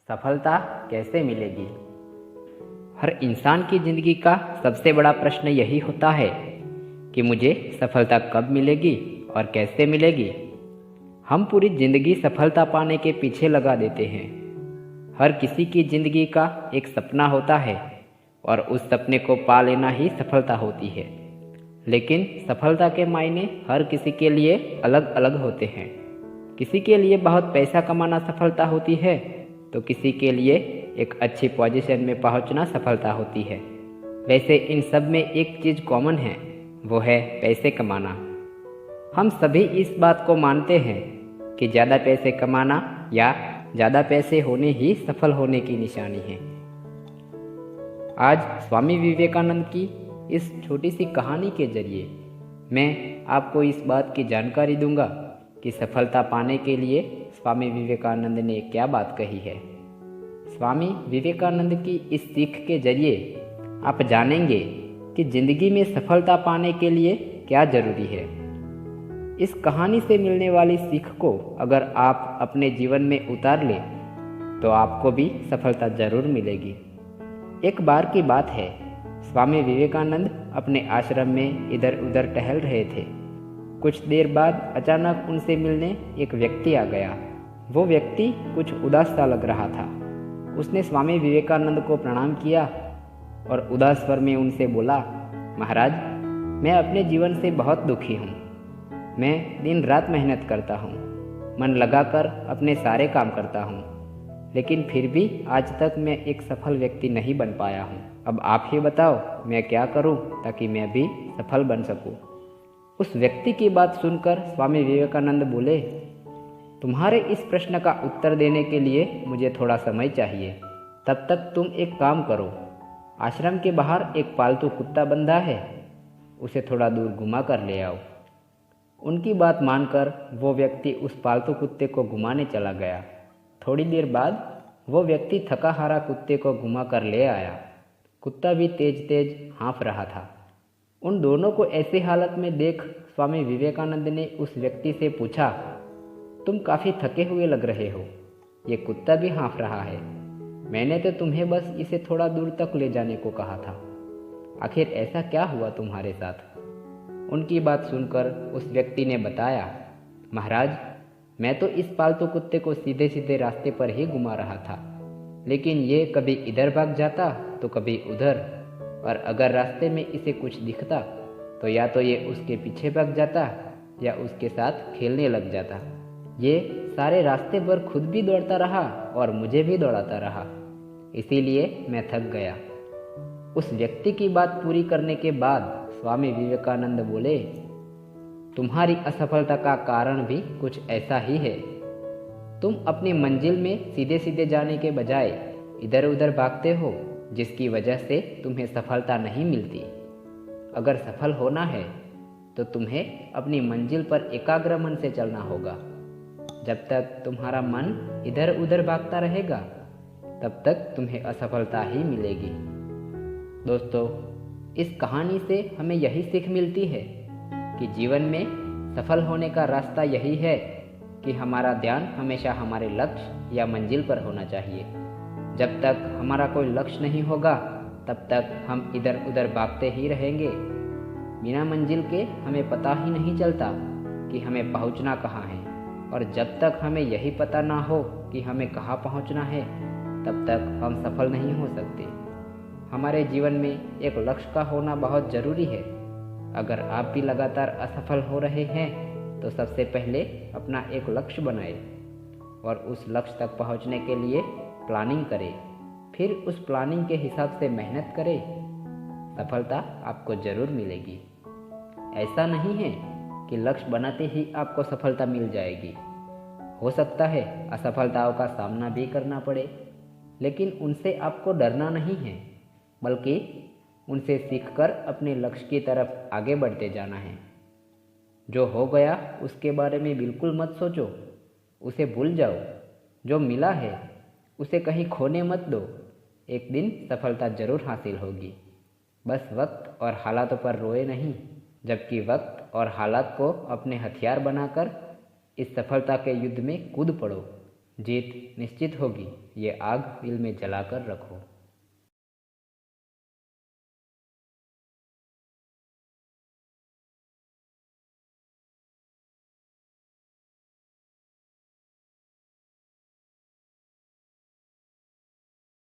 सफलता कैसे मिलेगी? हर इंसान की ज़िंदगी का सबसे बड़ा प्रश्न यही होता है कि मुझे सफलता कब मिलेगी और कैसे मिलेगी। हम पूरी ज़िंदगी सफलता पाने के पीछे लगा देते हैं। हर किसी की ज़िंदगी का एक सपना होता है और उस सपने को पा लेना ही सफलता होती है। लेकिन सफलता के मायने हर किसी के लिए अलग अलग होते हैं। किसी के लिए बहुत पैसा कमाना सफलता होती है तो किसी के लिए एक अच्छी पोजीशन में पहुंचना सफलता होती है। वैसे इन सब में एक चीज़ कॉमन है, वो है पैसे कमाना। हम सभी इस बात को मानते हैं कि ज़्यादा पैसे कमाना या ज़्यादा पैसे होने ही सफल होने की निशानी है। आज स्वामी विवेकानंद की इस छोटी सी कहानी के जरिए मैं आपको इस बात की जानकारी दूंगा कि सफलता पाने के लिए स्वामी विवेकानंद ने क्या बात कही है। स्वामी विवेकानंद की इस सीख के जरिए आप जानेंगे कि ज़िंदगी में सफलता पाने के लिए क्या ज़रूरी है। इस कहानी से मिलने वाली सीख को अगर आप अपने जीवन में उतार लें तो आपको भी सफलता ज़रूर मिलेगी। एक बार की बात है, स्वामी विवेकानंद अपने आश्रम में इधर उधर टहल रहे थे। कुछ देर बाद अचानक उनसे मिलने एक व्यक्ति आ गया। वो व्यक्ति कुछ उदास सा लग रहा था। उसने स्वामी विवेकानंद को प्रणाम किया और उदास स्वर में उनसे बोला, महाराज, मैं अपने जीवन से बहुत दुखी हूँ। मैं दिन रात मेहनत करता हूँ, मन लगाकर अपने सारे काम करता हूँ, लेकिन फिर भी आज तक मैं एक सफल व्यक्ति नहीं बन पाया हूँ। अब आप ही बताओ मैं क्या करूँ ताकि मैं भी सफल बन सकूँ। उस व्यक्ति की बात सुनकर स्वामी विवेकानंद बोले, तुम्हारे इस प्रश्न का उत्तर देने के लिए मुझे थोड़ा समय चाहिए। तब तक तुम एक काम करो, आश्रम के बाहर एक पालतू कुत्ता बंधा है, उसे थोड़ा दूर घुमा कर ले आओ। उनकी बात मानकर वो व्यक्ति उस पालतू कुत्ते को घुमाने चला गया। थोड़ी देर बाद वो व्यक्ति थका हारा कुत्ते को घुमा कर ले आया। कुत्ता भी तेज तेज हाँफ रहा था। उन दोनों को ऐसी हालत में देख स्वामी विवेकानंद ने उस व्यक्ति से पूछा, तुम काफ़ी थके हुए लग रहे हो, ये कुत्ता भी हाँफ रहा है। मैंने तो तुम्हें बस इसे थोड़ा दूर तक ले जाने को कहा था। आखिर ऐसा क्या हुआ तुम्हारे साथ? उनकी बात सुनकर उस व्यक्ति ने बताया, महाराज, मैं तो इस पालतू कुत्ते को सीधे सीधे रास्ते पर ही घुमा रहा था, लेकिन ये कभी इधर भाग जाता तो कभी उधर, और अगर रास्ते में इसे कुछ दिखता तो या तो ये उसके पीछे भाग जाता या उसके साथ खेलने लग जाता। ये सारे रास्ते पर खुद भी दौड़ता रहा और मुझे भी दौड़ाता रहा, इसीलिए मैं थक गया। उस व्यक्ति की बात पूरी करने के बाद स्वामी विवेकानंद बोले, तुम्हारी असफलता का कारण भी कुछ ऐसा ही है। तुम अपनी मंजिल में सीधे सीधे जाने के बजाय इधर उधर भागते हो, जिसकी वजह से तुम्हें सफलता नहीं मिलती। अगर सफल होना है तो तुम्हें अपनी मंजिल पर एकाग्र मन से चलना होगा। जब तक तुम्हारा मन इधर उधर भागता रहेगा तब तक तुम्हें असफलता ही मिलेगी। दोस्तों, इस कहानी से हमें यही सीख मिलती है कि जीवन में सफल होने का रास्ता यही है कि हमारा ध्यान हमेशा हमारे लक्ष्य या मंजिल पर होना चाहिए। जब तक हमारा कोई लक्ष्य नहीं होगा तब तक हम इधर उधर भागते ही रहेंगे। बिना मंजिल के हमें पता ही नहीं चलता कि हमें पहुंचना कहाँ है, और जब तक हमें यही पता ना हो कि हमें कहाँ पहुंचना है तब तक हम सफल नहीं हो सकते। हमारे जीवन में एक लक्ष्य का होना बहुत ज़रूरी है। अगर आप भी लगातार असफल हो रहे हैं तो सबसे पहले अपना एक लक्ष्य बनाएं और उस लक्ष्य तक पहुंचने के लिए प्लानिंग करें। फिर उस प्लानिंग के हिसाब से मेहनत करें। सफलता आपको ज़रूर मिलेगी। ऐसा नहीं है कि लक्ष्य बनाते ही आपको सफलता मिल जाएगी। हो सकता है असफलताओं का सामना भी करना पड़े, लेकिन उनसे आपको डरना नहीं है, बल्कि उनसे सीखकर अपने लक्ष्य की तरफ आगे बढ़ते जाना है। जो हो गया उसके बारे में बिल्कुल मत सोचो, उसे भूल जाओ। जो मिला है उसे कहीं खोने मत दो। एक दिन सफलता जरूर हासिल होगी। बस वक्त और हालातों पर रोए नहीं, जबकि वक्त और हालात को अपने हथियार बनाकर इस सफलता के युद्ध में कूद पड़ो। जीत निश्चित होगी, ये आग दिल में जलाकर रखो।